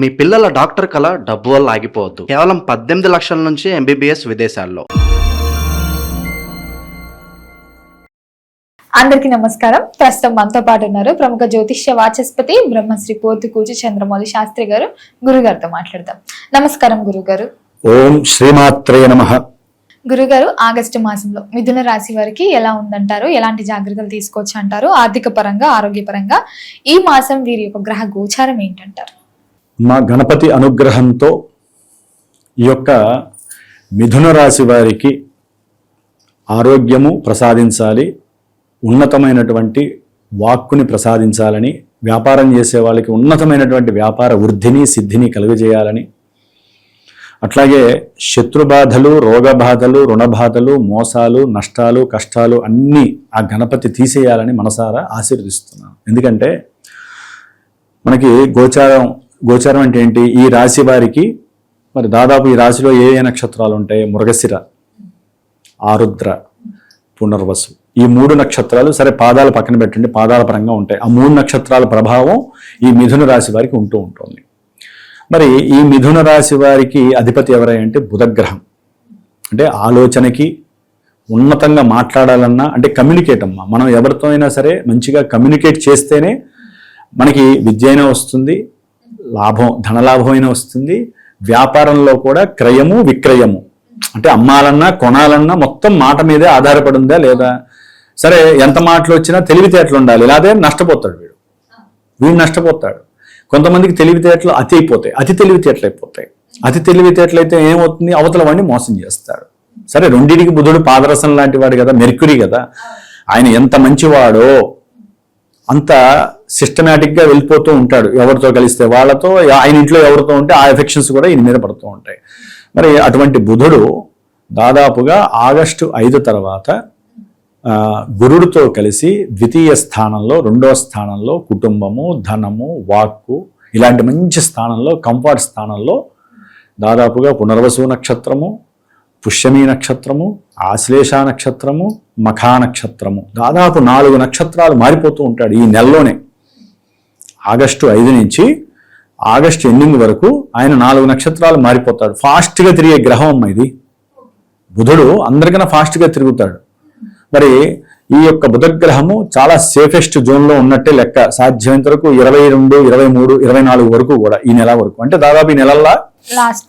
మీ పిల్లల డాక్టర్ కళ డబ్బు వల్ల ఆగిపోవద్దు. కేవలం 18 లక్షల నుంచి MBBS విదేశాల్లో. అందరికీ నమస్కారం. ప్రస్తుతం మనతో పాటు ఉన్నారు ప్రముఖ జ్యోతిష్య వాచస్పతి బ్రహ్మశ్రీ పోతుకూచి చంద్రమౌళి శాస్త్రి గారు. గురుగారితో మాట్లాడదాం. నమస్కారం గురుగారు. ఓం శ్రీమాత్రే నమః. గురుగారు, ఆగస్టు మాసంలో మిథున రాశి వారికి ఎలా ఉందంటారు? ఎలాంటి జాగ్రత్తలు తీసుకోవచ్చు అంటారు? ఆర్థిక పరంగా, ఆరోగ్యపరంగా ఈ మాసం వీరి యొక్క గ్రహ గోచారం ఏంటంటారు? మా గణపతి అనుగ్రహంతో ఈ యొక్క మిథున రాశి వారికి ఆరోగ్యము ప్రసాదించాలి, ఉన్నతమైనటువంటి వాక్కుని ప్రసాదించాలని, వ్యాపారం చేసే వాళ్ళకి ఉన్నతమైనటువంటి వ్యాపార వృద్ధిని సిద్ధిని కలుగజేయాలని, అట్లాగే శత్రుబాధలు, రోగబాధలు, రుణబాధలు, మోసాలు, నష్టాలు, కష్టాలు అన్నీ ఆ గణపతి తీసేయాలని మనసారా ఆశీర్వదిస్తున్నాను. ఎందుకంటే మనకి గోచారం అంటే ఏంటి? ఈ రాశి వారికి మరి దాదాపు ఈ రాశిలో ఏ ఏ నక్షత్రాలు ఉంటాయి? మృగశిర, ఆరుద్ర, పునర్వసు, ఈ 3 నక్షత్రాలు. సరే, పాదాలు పక్కన పెట్టండి, పాదాల పరంగా ఉంటాయి. ఆ 3 నక్షత్రాల ప్రభావం ఈ మిథున రాశి వారికి ఉంటూ ఉంటుంది. మరి ఈ మిథున రాశి వారికి అధిపతి ఎవరంటే బుధగ్రహం. అంటే ఆలోచనకి, ఉన్నతంగా మాట్లాడాలన్నా, అంటే కమ్యూనికేట్ అమ్మా. మనం ఎవరితో అయినా సరే మంచిగా కమ్యూనికేట్ చేస్తేనే మనకి విద్య అయినా వస్తుంది, ధనలాభం అయినా వస్తుంది. వ్యాపారంలో కూడా క్రయము విక్రయము, అంటే అమ్మాలన్నా కొనాలన్నా మొత్తం మాట మీదే ఆధారపడి ఉందా లేదా? సరే, ఎంత మాటలు వచ్చినా తెలివితేటలు ఉండాలి, ఇలాగే నష్టపోతాడు వీడు నష్టపోతాడు. కొంతమందికి తెలివితేటలు అతి తెలివితేటలు అయిపోతాయి. అతి తెలివితేటలు అయితే ఏమవుతుంది? అవతల వాడిని మోసం చేస్తాడు. సరే, రెండింటికి బుధుడు పాదరసం లాంటి వాడు కదా, మెర్క్యూరీ కదా. ఆయన ఎంత మంచివాడో అంత సిస్టమేటిక్గా వెళ్ళిపోతూ ఉంటాడు. ఎవరితో కలిస్తే వాళ్ళతో, ఆయన ఇంట్లో ఎవరితో ఉంటే ఆ ఎఫెక్షన్స్ కూడా ఈయన మీద పడుతూ ఉంటాయి. మరి అటువంటి బుధుడు దాదాపుగా ఆగస్టు 5 తర్వాత గురుడితో కలిసి ద్వితీయ స్థానంలో, 2వ స్థానంలో కుటుంబము, ధనము, వాక్కు ఇలాంటి మంచి స్థానంలో, కంఫర్ట్ స్థానంలో దాదాపుగా పునర్వసు నక్షత్రము, పుష్యమీ నక్షత్రము, ఆశ్లేష నక్షత్రము, మఖా నక్షత్రము, దాదాపు 4 నక్షత్రాలు మారిపోతూ ఉంటాడు ఈ నెలలోనే. ఆగస్టు 5 నుంచి ఆగస్టు ఎండింగ్ వరకు ఆయన 4 నక్షత్రాలు మారిపోతాడు. ఫాస్ట్గా తిరిగే గ్రహం అమ్మ ఇది. బుధుడు అందరికన్నా ఫాస్ట్గా తిరుగుతాడు. మరి ఈ యొక్క బుధగ్రహము చాలా సేఫెస్ట్ జోన్లో ఉన్నట్టే లెక్క. సాధ్యమైనంత వరకు 22, 23, 24 వరకు కూడా ఈ నెల వరకు, అంటే దాదాపు ఈ నెలల్లో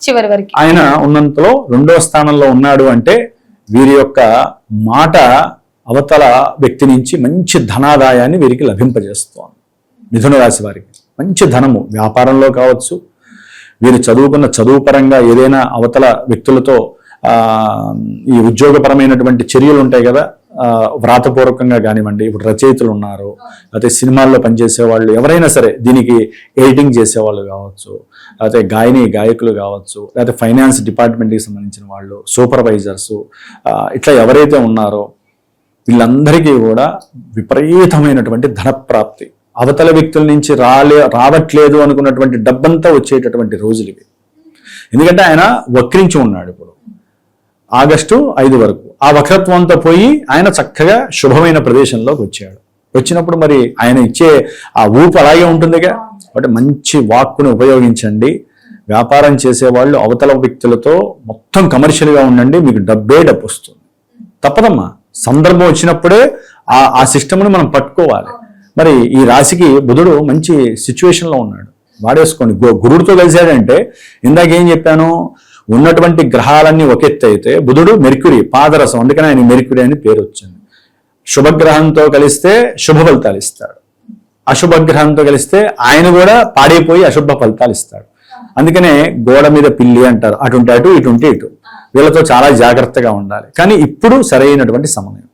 చివరి వరకు ఆయన ఉన్నంతలో 2వ స్థానంలో ఉన్నాడు. అంటే వీరి యొక్క మాట అవతల వ్యక్తి నుంచి మంచి ధనాదాయాన్ని వీరికి లభింపజేస్తోంది. మిథున రాశి వారికి మంచి ధనము వ్యాపారంలో కావచ్చు, వీరు చదువుకున్న చదువు పరంగా ఏదైనా అవతల వ్యక్తులతో ఈ ఉద్యోగపరమైనటువంటి చర్యలు ఉంటాయి కదా, వ్రాతపూర్వకంగా కానివ్వండి. ఇప్పుడు రచయితలు ఉన్నారు, లేకపోతే సినిమాల్లో పనిచేసే వాళ్ళు ఎవరైనా సరే, దీనికి ఎడిటింగ్ చేసేవాళ్ళు కావచ్చు, లేకపోతే గాయకులు కావచ్చు, లేకపోతే ఫైనాన్స్ డిపార్ట్మెంట్కి సంబంధించిన వాళ్ళు, సూపర్వైజర్సు, ఇట్లా ఎవరైతే ఉన్నారో వీళ్ళందరికీ కూడా విపరీతమైనటువంటి ధనప్రాప్తి, అవతల వ్యక్తుల నుంచి రావట్లేదు అనుకున్నటువంటి డబ్బంతా వచ్చేటటువంటి రోజులు ఇవి. ఎందుకంటే ఆయన వక్రించి ఉన్నాడు ఇప్పుడు ఆగస్టు 5 వరకు. ఆ వక్రత్వంతో పోయి ఆయన చక్కగా శుభమైన ప్రదేశంలోకి వచ్చాడు. వచ్చినప్పుడు మరి ఆయన ఇచ్చే ఆ ఊపు అలాగే ఉంటుందిగా. కాబట్టి మంచి వాక్కును ఉపయోగించండి. వ్యాపారం చేసేవాళ్ళు అవతల వ్యక్తులతో మొత్తం కమర్షియల్గా ఉండండి, మీకు డబ్బు వస్తుంది. తప్పదమ్మా, సందర్భం వచ్చినప్పుడే ఆ సిస్టమ్ని మనం పట్టుకోవాలి. మరి ఈ రాశికి బుధుడు మంచి సిచ్యువేషన్లో ఉన్నాడు, వాడేసుకోండి. గురుడితో కలిశాడంటే ఇందాక ఏం చెప్పాను, ఉన్నటువంటి గ్రహాలన్నీ ఒక ఎత్తు అయితే బుధుడు మెర్క్యూరీ పాదరసం, అందుకని ఆయన మెర్క్యూరీ అని పేరు వచ్చింది. శుభగ్రహంతో కలిస్తే శుభ ఫలితాలు ఇస్తాడు, అశుభగ్రహంతో కలిస్తే ఆయన కూడా పాడైపోయి అశుభ ఫలితాలు ఇస్తాడు. అందుకనే గోడ మీద పిల్లి అంటారు, అటుంటే అటు, ఇటుంటే ఇటు. వీళ్ళతో చాలా జాగ్రత్తగా ఉండాలి. కానీ ఇప్పుడు సరైనటువంటి సమయం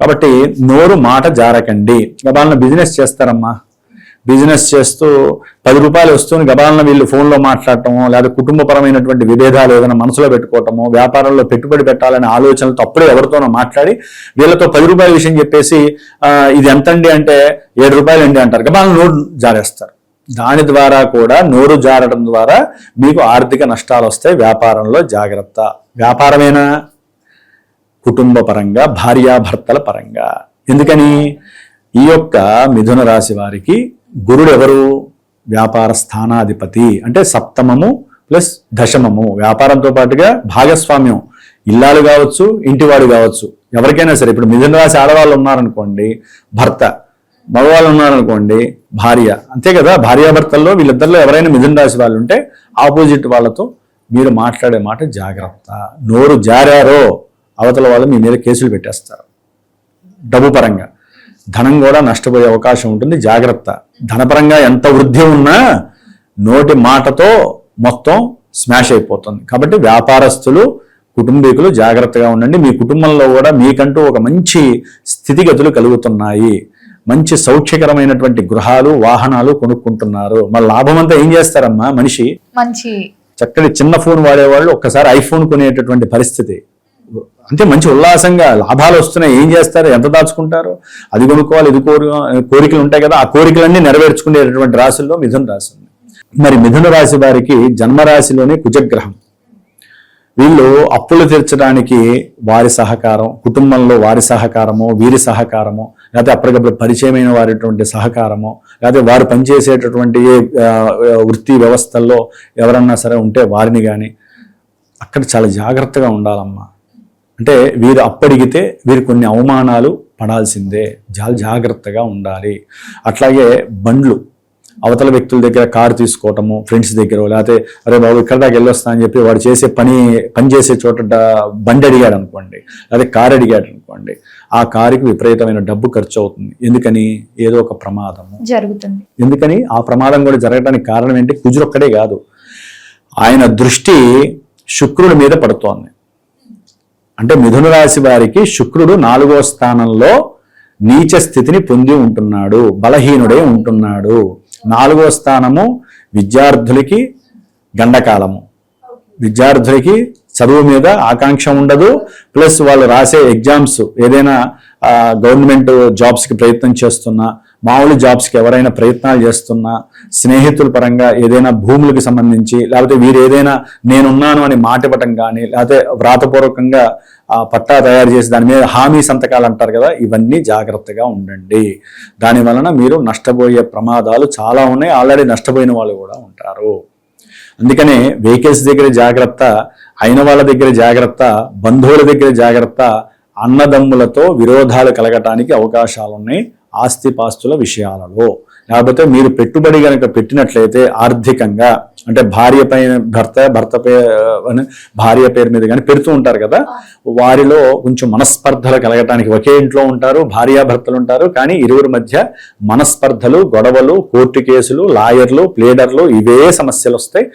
కాబట్టి నోరు మాట జారకండి. గబాలన బిజినెస్ చేస్తారమ్మా, బిజినెస్ చేస్తూ 10 రూపాయలు వస్తుంది గబాలన వీళ్ళు ఫోన్లో మాట్లాడటమో, లేదా కుటుంబపరమైనటువంటి విభేదాలు ఏదైనా మనసులో పెట్టుకోవటమో, వ్యాపారంలో పెట్టుబడి పెట్టాలనే ఆలోచనలతో అప్పుడే ఎవరితోనో మాట్లాడి వీళ్ళతో 10 రూపాయల విషయం చెప్పేసి ఇది ఎంతండి అంటే 7 రూపాయలు అండి అంటారు. గబాలన నోరు జారేస్తారు. దాని ద్వారా కూడా, నోరు జారడం ద్వారా మీకు ఆర్థిక నష్టాలు వస్తాయి. వ్యాపారంలో జాగ్రత్త. వ్యాపారమేనా, కుటుంబ పరంగా, భార్యాభర్తల పరంగా. ఎందుకని? ఈ యొక్క మిథున రాశి వారికి గురుడు ఎవరు? వ్యాపార స్థానాధిపతి, అంటే సప్తమము ప్లస్ దశమము, వ్యాపారంతో పాటుగా భాగస్వామ్యం, ఇల్లాలు కావచ్చు ఇంటివాడు కావచ్చు, ఎవరికైనా సరే. ఇప్పుడు మిథున రాశి ఆడవాళ్ళు ఉన్నారనుకోండి భర్త, మగవాళ్ళు ఉన్నారనుకోండి భార్య, అంతే కదా. భార్యాభర్తల్లో వీళ్ళిద్దరిలో ఎవరైనా మిథున రాశి వాళ్ళు ఉంటే ఆపోజిట్ వాళ్ళతో మీరు మాట్లాడే మాట జాగ్రత్త. నోరు జారారో అవతల వాళ్ళు మీ మీద కేసులు పెట్టేస్తారు. డబ్బు పరంగా ధనం కూడా నష్టపోయే అవకాశం ఉంటుంది, జాగ్రత్త. ధనపరంగా ఎంత వృద్ధి ఉన్నా నోటి మాటతో మొత్తం స్మాష్ అయిపోతుంది. కాబట్టి వ్యాపారస్తులు, కుటుంబీకులు జాగ్రత్తగా ఉండండి. మీ కుటుంబంలో కూడా మీకంటూ ఒక మంచి స్థితిగతులు కలుగుతున్నాయి, మంచి సౌఖ్యకరమైనటువంటి గృహాలు, వాహనాలు కొనుక్కుంటున్నారు. మరి లాభం అంతా ఏం చేస్తారమ్మా? మనిషి మంచి చక్కటి చిన్న ఫోన్ వాడేవాళ్ళు ఒక్కసారి ఐఫోన్ కొనేటటువంటి పరిస్థితి. అంటే మంచి ఉల్లాసంగా లాభాలు వస్తున్నాయి, ఏం చేస్తారు? ఎంత దాచుకుంటారు? అది కొనుక్కోవాలి, ఇది కోరికలు ఉంటాయి కదా, ఆ కోరికలన్నీ నెరవేర్చుకునేటటువంటి రాశుల్లో మిథున రాశి ఉంది. మరి మిథున రాశి వారికి జన్మరాశిలోనే కుజగ్రహం. వీళ్ళు అప్పులు తీర్చడానికి వారి సహకారం, కుటుంబంలో వారి సహకారము, వీరి సహకారము, లేకపోతే అప్పటికప్పుడు పరిచయమైన వారిటువంటి సహకారము, లేకపోతే వారు పనిచేసేటటువంటి వృత్తి వ్యవస్థల్లో ఎవరన్నా సరే ఉంటే వారిని కానీ అక్కడ చాలా జాగ్రత్తగా ఉండాలమ్మా. అంటే వీరు అప్పడిగితే వీరు కొన్ని అవమానాలు పడాల్సిందే, చాలా జాగ్రత్తగా ఉండాలి. అట్లాగే బండ్లు, అవతల వ్యక్తుల దగ్గర కారు తీసుకోవటము, ఫ్రెండ్స్ దగ్గర, లేకపోతే అరే బాబు ఇక్కడ దాకా వెళ్ళొస్తా అని చెప్పి వాడు చేసే పని చేసే చోట బండి అడిగాడు అనుకోండి, అదే కారు అడిగాడు అనుకోండి, ఆ కారుకి విపరీతమైన డబ్బు ఖర్చు అవుతుంది. ఎందుకని? ఏదో ఒక ప్రమాదము జరుగుతుంది. ఎందుకని ఆ ప్రమాదం కూడా జరగడానికి కారణం ఏంటి? కుజుడొక్కడే కాదు, ఆయన దృష్టి శుక్రుడి మీద పడుతోంది. అంటే మిథున రాశి వారికి శుక్రుడు 4వ స్థానంలో నీచ స్థితిని పొంది ఉంటున్నాడు, బలహీనుడే ఉంటున్నాడు. 4వ స్థానము విద్యార్థులకి గండకాలము, విద్యార్థులకి చదువు మీద ఆకాంక్ష ఉండదు. ప్లస్ వాళ్ళు రాసే ఎగ్జామ్స్, ఏదైనా గవర్నమెంట్ జాబ్స్కి ప్రయత్నం చేస్తున్నా, మామూలు జాబ్స్కి ఎవరైనా ప్రయత్నాలు చేస్తున్నా, స్నేహితుల పరంగా ఏదైనా భూములకు సంబంధించి, లేకపోతే వీరు ఏదైనా నేనున్నాను అని మాట ఇవ్వటం కానీ, లేకపోతే వ్రాతపూర్వకంగా పట్టా తయారు చేసి దాని మీద హామీ సంతకాలు అంటారు కదా, ఇవన్నీ జాగ్రత్తగా ఉండండి. దాని వలన మీరు నష్టపోయే ప్రమాదాలు చాలా ఉన్నాయి. ఆల్రెడీ నష్టపోయిన వాళ్ళు కూడా ఉంటారు. అందుకనే వెహికల్స్ దగ్గర జాగ్రత్త, అయిన వాళ్ళ దగ్గర జాగ్రత్త, బంధువుల దగ్గర జాగ్రత్త. అన్నదమ్ములతో విరోధాలు కలగటానికి అవకాశాలు ఉన్నాయి ఆస్తిపాస్తుల విషయాలలో. లేకపోతే మీరు పెట్టుబడి కనుక పెట్టినట్లయితే ఆర్థికంగా, అంటే భార్య పైన భార్య పేరు మీద కానీ పెడుతూ ఉంటారు కదా, వారిలో కొంచెం మనస్పర్ధలు కలగటానికి, ఒకే ఇంట్లో ఉంటారు, భార్యాభర్తలు ఉంటారు, కానీ ఇరువురి మధ్య మనస్పర్ధలు, గొడవలు, కోర్టు కేసులు, లాయర్లు, ప్లేడర్లు, ఇవే సమస్యలు వస్తాయి.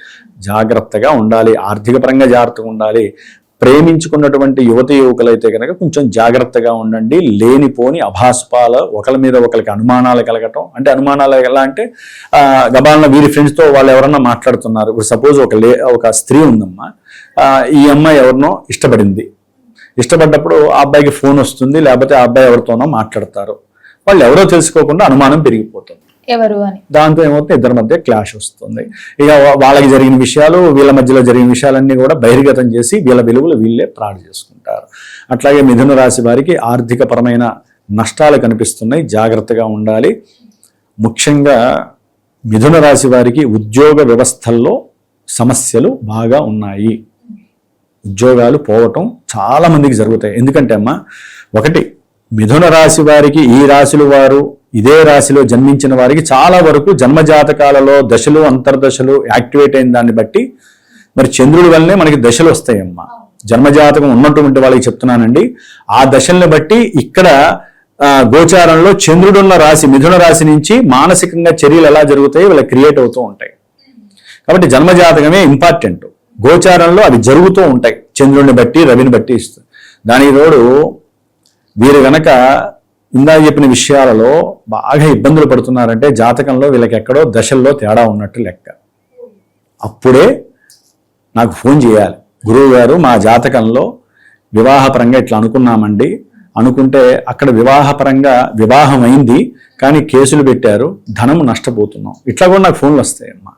జాగ్రత్తగా ఉండాలి, ఆర్థిక పరంగా జాగ్రత్తగా ఉండాలి. ప్రేమించుకున్నటువంటి యువతి యువకులైతే కనుక కొంచెం జాగ్రత్తగా ఉండండి. లేనిపోని అభాసుపాల, ఒకరి మీద ఒకరికి అనుమానాలు కలగటం. అంటే అనుమానాలు ఎలా అంటే గబాలన వీరి ఫ్రెండ్స్తో వాళ్ళు ఎవరన్నా మాట్లాడుతున్నారు. ఇప్పుడు సపోజ్ ఒక స్త్రీ ఉందమ్మా, ఈ అమ్మాయి ఎవరినో ఇష్టపడ్డప్పుడు ఆ అబ్బాయికి ఫోన్ వస్తుంది, లేకపోతే ఆ అబ్బాయి ఎవరితోనో మాట్లాడతారు. వాళ్ళు ఎవరో తెలుసుకోకుండా అనుమానం పెరిగిపోతుంది. ఎవరు అని దాంతో ఏమవుతుంది? ఇద్దరి మధ్య క్లాష్ వస్తుంది. ఇక వాళ్ళకి జరిగిన విషయాలు, వీళ్ళ మధ్యలో జరిగిన విషయాలన్నీ కూడా బహిర్గతం చేసి వీళ్ళ విలువలు వీళ్ళే ప్రాణి చేసుకుంటారు. అట్లాగే మిథున రాశి వారికి ఆర్థిక పరమైన నష్టాలు కనిపిస్తున్నాయి, జాగ్రత్తగా ఉండాలి. ముఖ్యంగా మిథున రాశి వారికి ఉద్యోగ వ్యవస్థల్లో సమస్యలు బాగా ఉన్నాయి. ఉద్యోగాలు పోవటం చాలా మందికి జరుగుతాయి. ఎందుకంటే అమ్మా, ఒకటి మిథున రాశి వారికి, ఈ రాశుల వారు, ఇదే రాశిలో జన్మించిన వారికి చాలా వరకు జన్మజాతకాలలో దశలు, అంతర్దశలు యాక్టివేట్ అయిన దాన్ని బట్టి మరి చంద్రుడి వల్లనే మనకి దశలు వస్తాయమ్మా. జన్మజాతకం ఉన్నటువంటి వాళ్ళకి చెప్తున్నానండి, ఆ దశల్ని బట్టి ఇక్కడ గోచారంలో చంద్రుడున్న రాశి మిథున రాశి నుంచి మానసికంగా చర్యలు ఎలా జరుగుతాయో వీళ్ళకి క్రియేట్ అవుతూ ఉంటాయి. కాబట్టి జన్మజాతకమే ఇంపార్టెంట్. గోచారంలో అవి జరుగుతూ ఉంటాయి, చంద్రుడిని బట్టి, రవిని బట్టి ఇస్తుంది. దానికి తోడు వీరు గనక ఇందా చెప్పిన విషయాలలో బాగా ఇబ్బందులు పడుతున్నారంటే జాతకంలో వీళ్ళకి ఎక్కడో దశల్లో తేడా ఉన్నట్టు లెక్క. అప్పుడే నాకు ఫోన్ చేయాలి, గురువు గారు మా జాతకంలో వివాహపరంగా ఇట్లా అనుకున్నామండి, అనుకుంటే అక్కడ వివాహపరంగా వివాహం అయింది కానీ కేసులు పెట్టారు, ధనం నష్టపోతున్నాం, ఇట్లా కూడా నాకు ఫోన్లు వస్తాయమ్మా.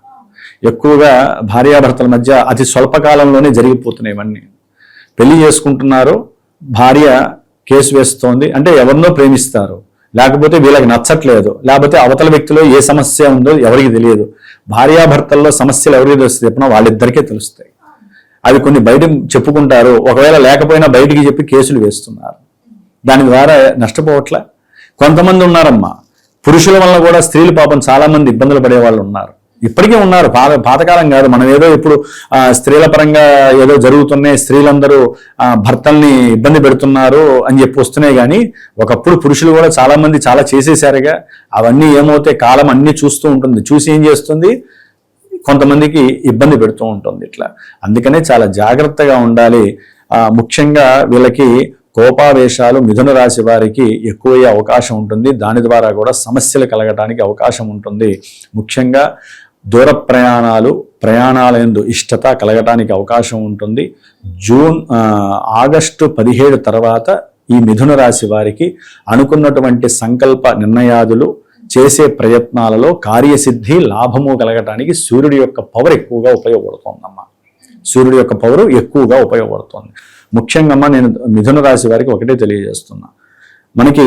ఎక్కువగా భార్యాభర్తల మధ్య అతి స్వల్పకాలంలోనే జరిగిపోతున్నాయి ఇవన్నీ. పెళ్లి చేసుకుంటున్నారు, భార్య కేసు వేస్తోంది అంటే ఎవరినో ప్రేమిస్తారు, లేకపోతే వీళ్ళకి నచ్చట్లేదు, లేకపోతే అవతల వ్యక్తిలో ఏ సమస్య ఉందో ఎవరికి తెలియదు. భార్యాభర్తల్లో సమస్యలు ఎవరికి తెలుస్తుంది చెప్పినా వాళ్ళిద్దరికే తెలుస్తాయి. అవి కొన్ని బయట చెప్పుకుంటారు, ఒకవేళ లేకపోయినా బయటికి చెప్పి కేసులు వేస్తున్నారు. దాని ద్వారా నష్టపోవట్లే. కొంతమంది ఉన్నారమ్మా, పురుషుల వల్ల కూడా స్త్రీలు పాపం చాలా మంది ఇబ్బందులు పడే వాళ్ళు ఉన్నారు, ఇప్పటికీ ఉన్నారు. పాతకాలం కాదు, మనం ఏదో ఇప్పుడు స్త్రీల పరంగా ఏదో జరుగుతున్నాయి, స్త్రీలందరూ భర్తల్ని ఇబ్బంది పెడుతున్నారు అని చెప్పి వస్తున్నాయి. కానీ ఒకప్పుడు పురుషులు కూడా చాలా మంది చాలా చేసేసారుగా. అవన్నీ ఏమవుతాయి, కాలం అన్ని చూస్తూ ఉంటుంది, చూసి ఏం చేస్తుంది, కొంతమందికి ఇబ్బంది పెడుతూ ఉంటుంది ఇట్లా. అందుకనే చాలా జాగ్రత్తగా ఉండాలి. ముఖ్యంగా వీళ్ళకి కోపావేశాలు మిథున రాశి వారికి ఎక్కువయ్యే అవకాశం ఉంటుంది. దాని ద్వారా కూడా సమస్యలు కలగటానికి అవకాశం ఉంటుంది. ముఖ్యంగా దూర ప్రయాణాలందు ఇష్టత కలగటానికి అవకాశం ఉంటుంది. ఆగస్టు 17 తర్వాత ఈ మిథున రాశి వారికి అనుకున్నటువంటి సంకల్ప నిర్ణయాదులు, చేసే ప్రయత్నాలలో కార్యసిద్ధి, లాభము కలగటానికి సూర్యుడి యొక్క పవర్ ఎక్కువగా ఉపయోగపడుతుందమ్మా. సూర్యుడి యొక్క పవర్ ఎక్కువగా ఉపయోగపడుతుంది. ముఖ్యంగా నేను మిథున రాశి వారికి ఒకటే తెలియజేస్తున్నా, మనకి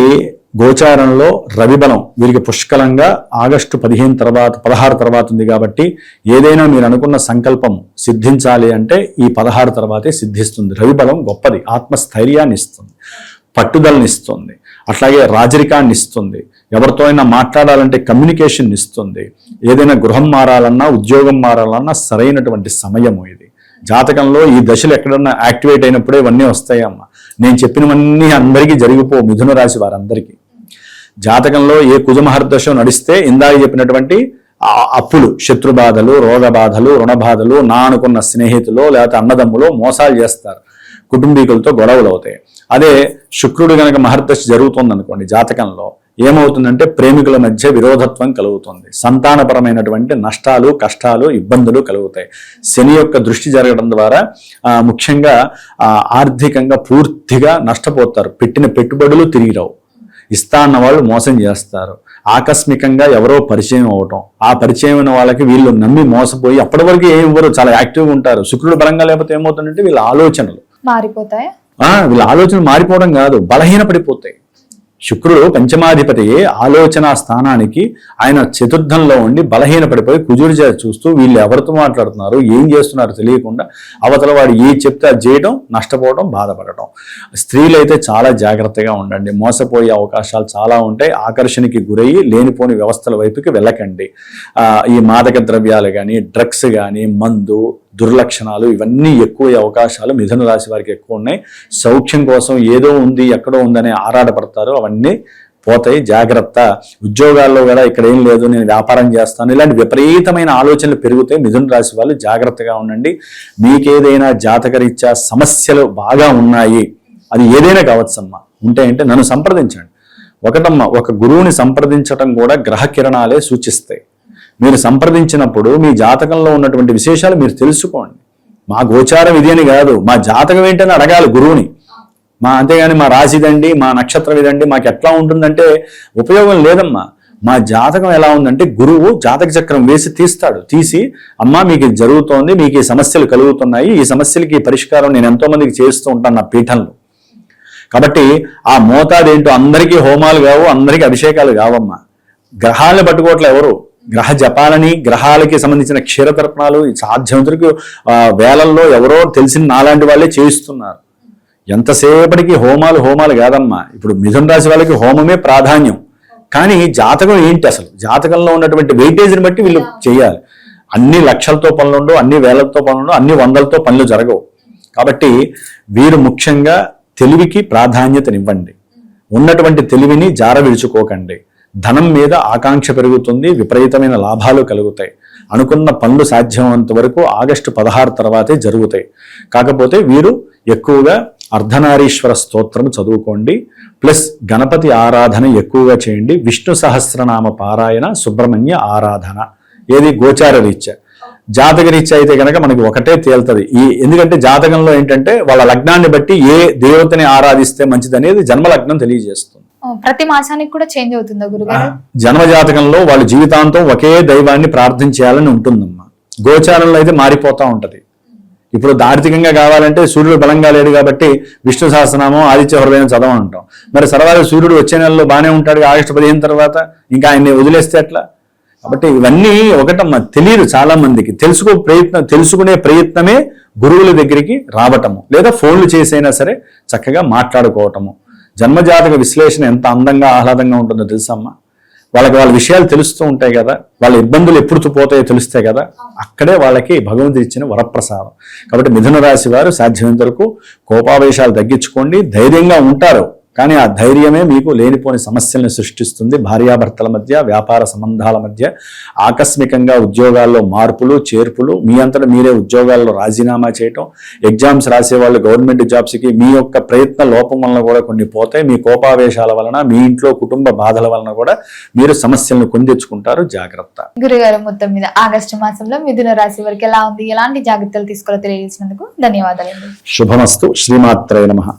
గోచారంలో రవి బలం వీరికి పుష్కలంగా ఆగస్టు 16 తర్వాత ఉంది. కాబట్టి ఏదైనా మీరు అనుకున్న సంకల్పం సిద్ధించాలి అంటే ఈ 16 తర్వాతే సిద్ధిస్తుంది. రవి బలం గొప్పది, ఆత్మస్థైర్యాన్ని ఇస్తుంది, పట్టుదలని ఇస్తుంది, అట్లాగే రాజరికాన్ని ఇస్తుంది, ఎవరితో అయినా మాట్లాడాలంటే కమ్యూనికేషన్ ఇస్తుంది, ఏదైనా గృహం మారాలన్నా ఉద్యోగం మారాలన్నా సరైనటువంటి సమయము ఇది. జాతకంలో ఈ దశలు ఎక్కడన్నా యాక్టివేట్ అయినప్పుడే ఇవన్నీ వస్తాయమ్మా. నేను చెప్పినవన్నీ అందరికీ జరిగిపో మిథున రాశి వారందరికీ. జాతకంలో ఏ కుజమహర్దశ నడిస్తే ఇందాక చెప్పినటువంటి అప్పులు, శత్రుబాధలు, రోగబాధలు, రుణబాధలు, నా అనుకున్న స్నేహితులు లేకపోతే అన్నదమ్ములు మోసాలు చేస్తారు, కుటుంబీకులతో గొడవలు అవుతాయి. అదే శుక్రుడు గనక మహర్దశ జరుగుతుంది అనుకోండి, జాతకంలో ఏమవుతుందంటే ప్రేమికుల మధ్య విరోధత్వం కలుగుతుంది, సంతానపరమైనటువంటి నష్టాలు, కష్టాలు, ఇబ్బందులు కలుగుతాయి. శని యొక్క దృష్టి జరగడం ద్వారా ముఖ్యంగా ఆర్థికంగా పూర్తిగా నష్టపోతారు. పెట్టిన పెట్టుబడులు తిరిగి రావు, ఇస్తా అన్న వాళ్ళు మోసం చేస్తారు. ఆకస్మికంగా ఎవరో పరిచయం అవటం, ఆ పరిచయం అయిన వాళ్ళకి వీళ్ళు నమ్మి మోసపోయి అప్పటి వరకు ఏం ఇవ్వరు, చాలా యాక్టివ్గా ఉంటారు. శుక్రుడు బలంగా లేకపోతే ఏమవుతుందంటే వీళ్ళ ఆలోచనలు మారిపోతాయి. వీళ్ళ ఆలోచనలు మారిపోవడం కాదు, బలహీనపడిపోతాయి. శుక్రుడు పంచమాధిపతి ఆలోచన స్థానానికి ఆయన చతుర్థంలో ఉండి బలహీనపడిపోయి కుజుడు చూస్తూ వీళ్ళు ఎవరితో మాట్లాడుతున్నారు, ఏం చేస్తున్నారు తెలియకుండా అవతల వాడు ఏ చెప్తే అది చేయడం, నష్టపోవడం, బాధపడటం. స్త్రీలైతే చాలా జాగ్రత్తగా ఉండండి, మోసపోయే అవకాశాలు చాలా ఉంటాయి. ఆకర్షణకి గురయ్యి లేనిపోని వ్యవస్థల వైపుకి వెళ్ళకండి. ఈ మాదక ద్రవ్యాలు కానీ, డ్రగ్స్ కానీ, మందు, దుర్లక్షణాలు ఇవన్నీ ఎక్కువ అవకాశాలు మిథున రాశి వారికి ఎక్కువ ఉన్నాయి. సౌఖ్యం కోసం ఏదో ఉంది, ఎక్కడో ఉందని ఆరాటపడతారు, అవన్నీ పోతాయి. జాగ్రత్త. ఉద్యోగాల్లో కూడా ఇక్కడ ఏం లేదు, నేను వ్యాపారం చేస్తాను, ఇలాంటి విపరీతమైన ఆలోచనలు పెరుగుతాయి. మిథున రాశి వాళ్ళు జాగ్రత్తగా ఉండండి. మీకేదైనా జాతకరీత్యా సమస్యలు బాగా ఉన్నాయి, అది ఏదైనా కావచ్చమ్మా, ఉంటే నన్ను సంప్రదించండి. ఒక గురువుని సంప్రదించడం కూడా గ్రహ కిరణాలే సూచిస్తాయి. మీరు సంప్రదించినప్పుడు మీ జాతకంలో ఉన్నటువంటి విశేషాలు మీరు తెలుసుకోండి. మా గోచారం ఇది అని కాదు, మా జాతకం ఏంటని అడగాలి గురువుని. అంతేగాని మా రాశి ఇదండి, మా నక్షత్రం ఇదండి, మాకు ఎట్లా ఉంటుందంటే ఉపయోగం లేదమ్మా. మా జాతకం ఎలా ఉందంటే గురువు జాతక చక్రం తీస్తాడు, తీసి అమ్మా మీకు ఇది జరుగుతోంది, మీకు ఈ సమస్యలు కలుగుతున్నాయి, ఈ సమస్యలకి పరిష్కారం నేను ఎంతో మందికి చేస్తూ ఉంటాను నా పీఠంలో. కాబట్టి ఆ మోతాదు ఏంటో, అందరికీ హోమాలు కావు, అందరికీ అభిషేకాలు కావమ్మా. గ్రహాలను పట్టుకోవట్లే ఎవరు, గ్రహ జపాలని, గ్రహాలకి సంబంధించిన క్షీరతర్పణాలు సాధ్యమంతరకు వేలల్లో ఎవరో తెలిసిన నాలాంటి వాళ్ళే చేయిస్తున్నారు. ఎంతసేపటికి హోమాలు కాదమ్మా. ఇప్పుడు మిథున రాశి వాళ్ళకి హోమమే ప్రాధాన్యం. కానీ జాతకం ఏంటి, అసలు జాతకంలో ఉన్నటువంటి వెయిటేజ్ని బట్టి వీళ్ళు చేయాలి. అన్ని లక్షలతో పనులుండవు, అన్ని వేలతో పనులు, అన్ని వందలతో పనులు జరగవు. కాబట్టి వీరు ముఖ్యంగా తెలివికి ప్రాధాన్యతనివ్వండి. ఉన్నటువంటి తెలివిని జార విడుచుకోకండి. ధనం మీద ఆకాంక్ష పెరుగుతుంది, విపరీతమైన లాభాలు కలుగుతాయి. అనుకున్న పనులు సాధ్యమైనంత వరకు ఆగస్టు 16 తర్వాతే జరుగుతాయి. కాకపోతే వీరు ఎక్కువగా అర్ధనారీశ్వర స్తోత్రం చదువుకోండి, ప్లస్ గణపతి ఆరాధన ఎక్కువగా చేయండి. విష్ణు సహస్రనామ పారాయణ, సుబ్రహ్మణ్య ఆరాధన. ఏది గోచార రీత్యా. జాతక రీత్యా అయితే కనుక మనకి ఒకటే తేలుతుంది. ఎందుకంటే జాతకంలో ఏంటంటే వాళ్ళ లగ్నాన్ని బట్టి ఏ దేవతని ఆరాధిస్తే మంచిది అనేది జన్మలగ్నం తెలియజేస్తుంది. ప్రతి మాసానికి కూడా చేంజ్ అవుతుందా గురుగారు? జన్మ జాతకంలో వాళ్ళ జీవితాంతం ఒకే దైవాన్ని ప్రార్థన చేయాలని ఉంటుందమ్మా. గోచారంలో అయితే మారిపోతా ఉంటది. ఇప్పుడు ఆర్థికంగా కావాలంటే సూర్యుడు బలంగా లేడు కాబట్టి విష్ణు సహస్రనామం ఆదిత్య హృదయం చదవమంటాం. మరి సర్వాల సూర్యుడు వచ్చే నెలలో బాగానే ఉంటాడు, ఆగస్టు 15 తర్వాత ఇంకా ఆయన్ని వదిలేస్తే ఎట్లా? కాబట్టి ఇవన్నీ ఒకటమ్మా, తెలియదు చాలా మందికి. తెలుసుకునే ప్రయత్నమే గురువుల దగ్గరికి రావటము, లేదా ఫోన్లు చేసైనా సరే చక్కగా మాట్లాడుకోవటము. జన్మజాతక విశ్లేషణ ఎంత అందంగా ఆహ్లాదంగా ఉంటుందో తెలుసమ్మా. వాళ్ళ విషయాలు తెలుస్తూ ఉంటాయి కదా, వాళ్ళ ఇబ్బందులు ఎప్పుడు పోతాయో తెలుస్తాయి కదా, అక్కడే వాళ్ళకి భగవంతుడు ఇచ్చిన వరప్రసాదం. కాబట్టి మిథున రాశి వారు సాధ్యమైనంత వరకు కోపావేశాలు తగ్గించుకోండి, ధైర్యంగా ఉంటారు. కానీ ఆ ధైర్యమే మీకు లేనిపోని సమస్యలను సృష్టిస్తుంది. భార్యాభర్తల మధ్య, వ్యాపార సంబంధాల మధ్య, ఆకస్మికంగా ఉద్యోగాల్లో మార్పులు చేర్పులు, మీ అంతటా మీరే ఉద్యోగాల్లో రాజీనామా చేయటం, ఎగ్జామ్స్ రాసేవాళ్ళు గవర్నమెంట్ జాబ్స్కి మీ యొక్క ప్రయత్న లోపం వలన కూడా కొన్ని పోతాయి. మీ కోపావేశాల వలన, మీ ఇంట్లో కుటుంబ బాధల వలన కూడా మీరు సమస్యలను కొని తెచ్చుకుంటారు. జాగ్రత్త. గురుగారు, మొత్తం మీద ఆగస్టు మాసంలో మిథున రాశి వారికి ఎలా ఉంది, ఎలాంటి జాగ్రత్తలు తీసుకోవాలో తెలియజేసినందుకు ధన్యవాదాలండి. శుభమస్తు. శ్రీమాత్రే నమః.